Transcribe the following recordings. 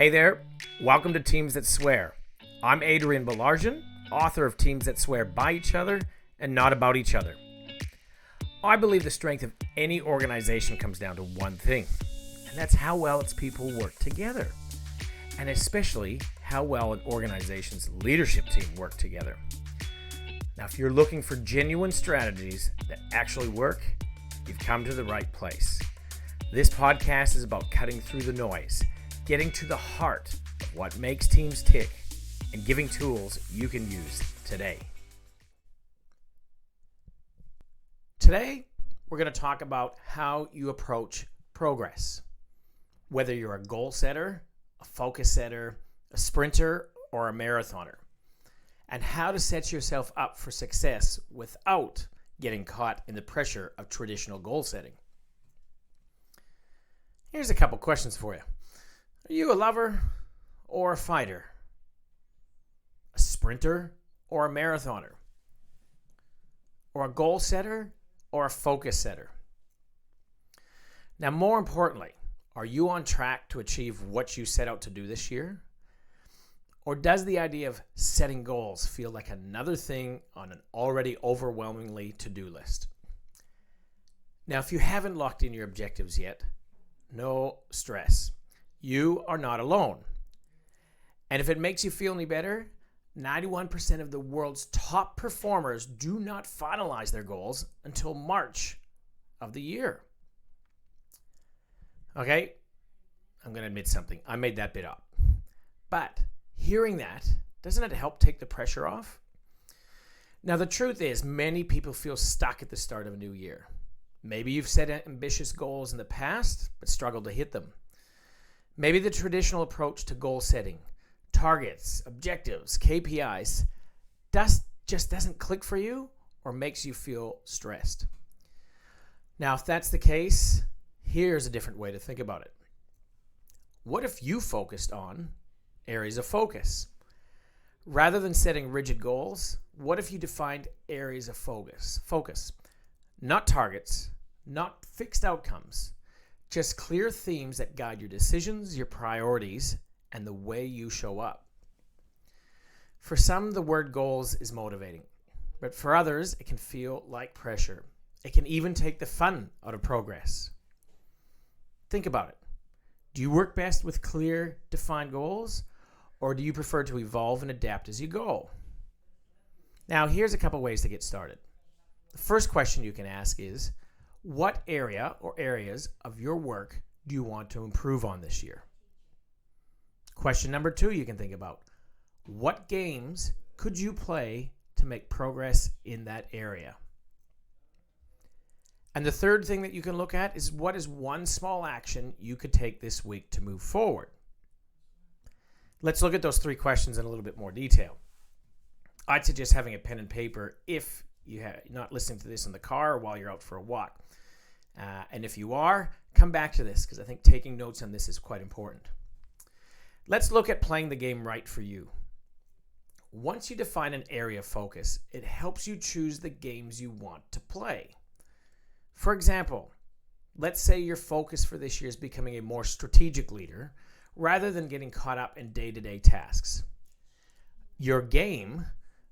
Hey there, welcome to Teams That Swear. I'm Adrian Balarjan, author of Teams That Swear by Each Other and Not About Each Other. I believe the strength of any organization comes down to one thing, and that's how well its people work together, and especially how well an organization's leadership team work together. Now, if you're looking for genuine strategies that actually work, you've come to the right place. This podcast is about cutting through the noise, getting to the heart of what makes teams tick, and giving tools you can use today. Today, we're going to talk about how you approach progress. Whether you're a goal setter, a focus setter, a sprinter, or a marathoner, and how to set yourself up for success without getting caught in the pressure of traditional goal setting. Here's a couple questions for you. Are you a lover or a fighter? A sprinter or a marathoner? Or a goal setter or a focus setter? Now, more importantly, are you on track to achieve what you set out to do this year? Or does the idea of setting goals feel like another thing on an already overwhelmingly to-do list? Now, if you haven't locked in your objectives yet, no stress. You are not alone. And if it makes you feel any better, 91% of the world's top performers do not finalize their goals until March of the year. Okay, I'm going to admit something. I made that bit up. But hearing that, doesn't it help take the pressure off? Now, the truth is, many people feel stuck at the start of a new year. Maybe you've set ambitious goals in the past, but struggled to hit them. Maybe the traditional approach to goal setting, targets, objectives, KPIs, just doesn't click for you or makes you feel stressed. Now, if that's the case, here's a different way to think about it. What if you focused on areas of focus? Rather than setting rigid goals, what if you defined areas of focus? Not targets, not fixed outcomes, just clear themes that guide your decisions, your priorities, and the way you show up. For some, the word goals is motivating, but for others, it can feel like pressure. It can even take the fun out of progress. Think about it. Do you work best with clear, defined goals, or do you prefer to evolve and adapt as you go? Now, here's a couple ways to get started. The first question you can ask is, what area or areas of your work do you want to improve on this year? Question number 2 you can think about. What games could you play to make progress in that area? And the third thing that you can look at is, what is one small action you could take this week to move forward? Let's look at those 3 questions in a little bit more detail. I'd suggest having a pen and paper if you're not listening to this in the car or while you're out for a walk. And if you are, come back to this because I think taking notes on this is quite important. Let's look at playing the game right for you. Once you define an area of focus, it helps you choose the games you want to play. For example, let's say your focus for this year is becoming a more strategic leader rather than getting caught up in day-to-day tasks. Your game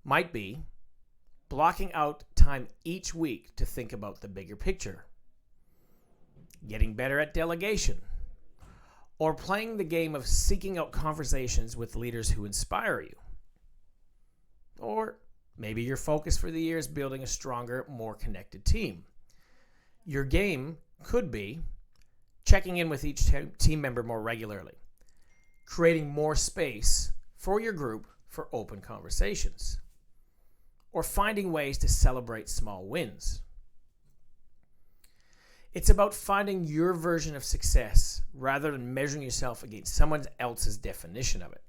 might be blocking out time each week to think about the bigger picture, getting better at delegation, or playing the game of seeking out conversations with leaders who inspire you. Or maybe your focus for the year is building a stronger, more connected team. Your game could be checking in with each team member more regularly, creating more space for your group for open conversations, or finding ways to celebrate small wins. It's about finding your version of success rather than measuring yourself against someone else's definition of it.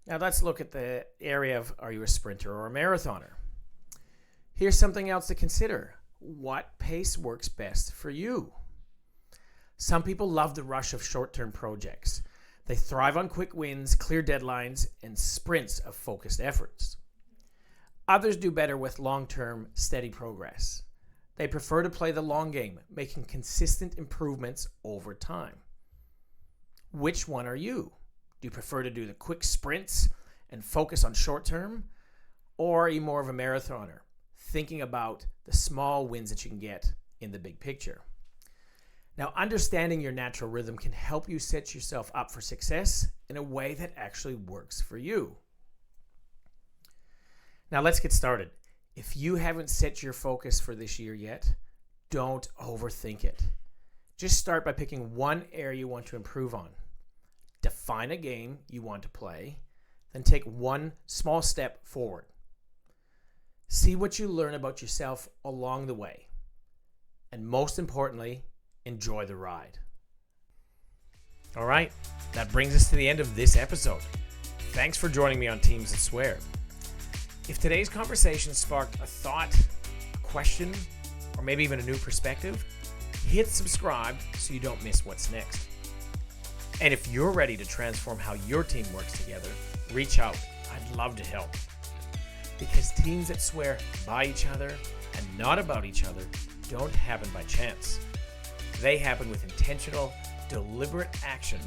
Now let's look at the area of, are you a sprinter or a marathoner? Here's something else to consider. What pace works best for you? Some people love the rush of short-term projects. They thrive on quick wins, clear deadlines, and sprints of focused efforts. Others do better with long-term, steady progress. They prefer to play the long game, making consistent improvements over time. Which one are you? Do you prefer to do the quick sprints and focus on short term? Or are you more of a marathoner, thinking about the small wins that you can get in the big picture? Now, understanding your natural rhythm can help you set yourself up for success in a way that actually works for you. Now, let's get started. If you haven't set your focus for this year yet, don't overthink it. Just start by picking one area you want to improve on. Define a game you want to play, then take one small step forward. See what you learn about yourself along the way. And most importantly, enjoy the ride. All right, that brings us to the end of this episode. Thanks for joining me on Teams That Swear. If today's conversation sparked a thought, a question, or maybe even a new perspective, hit subscribe so you don't miss what's next. And if you're ready to transform how your team works together, reach out. I'd love to help. Because teams that swear by each other and not about each other don't happen by chance. They happen with intentional, deliberate action,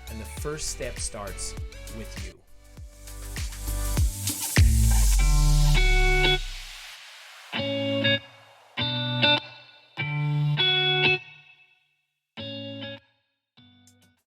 and the first step starts with you.